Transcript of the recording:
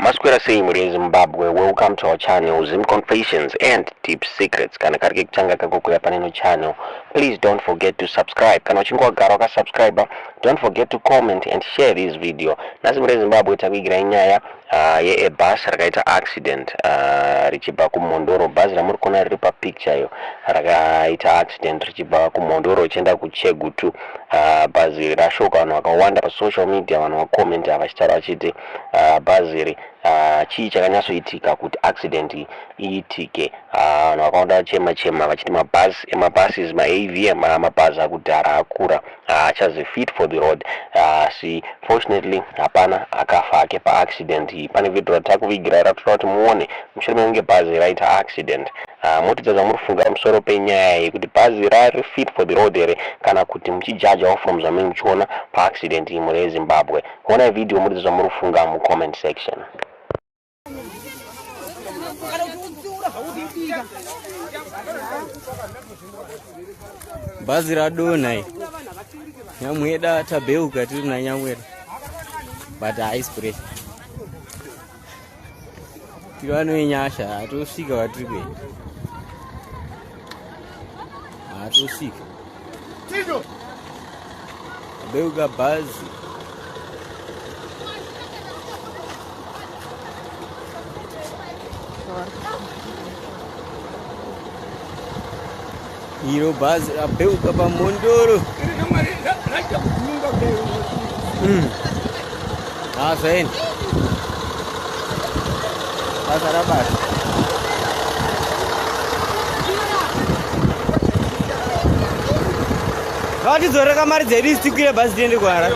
Masquera saying in Zimbabwe, welcome to our channel, Zim Confessions and Tips Secrets. Kana karike kuchanga kako ya paneno channel. Please don't forget to subscribe. Kana uchingwa garoka subscriber, don't forget to comment and share this video. Nazimure Zimbabwe tabigira inyaya ye bus rakaita accident richiba ku Mhondoro. Bus ramuri kona ripa picture yo rakaita accident richiba ku Mhondoro chenda ku Chegutu. Bus rashoka vanhu vakawanda pa social media, vanhu vacomment vachitaura vachiti bus chii chakanyatsoitika kuti accident iitike. Vanhu vakaunda chema vachiti mabhasis ma-AVM mabhazi akudhara akura achazi fit for the road. Fortunately hapana akafa ake pa-accident iyi. Pane video ratakuvigira ratoda kuti muone mushure mekunge bhazi raita accident. Motidza murifunga pamusoro penyaya yekuti bhazi rari fit for the road here kana kuti muchijajawo from zvamunenge muchiona pa-accident iyi muri Zimbabwe. Kuona video motidza murifunga mu-comment section. Bhazi radonha nyamweda tabeuka tiri na nyamweda but ice pressure tiri vano inyasha hatosvika vatiri kuenda hatosvika tabeuka bhazi iro bhazi rabeuka paMhondoro. Zvaenda basa rabasa ngatidzoreka mari dzedu tikwire bhazi tiende kwara.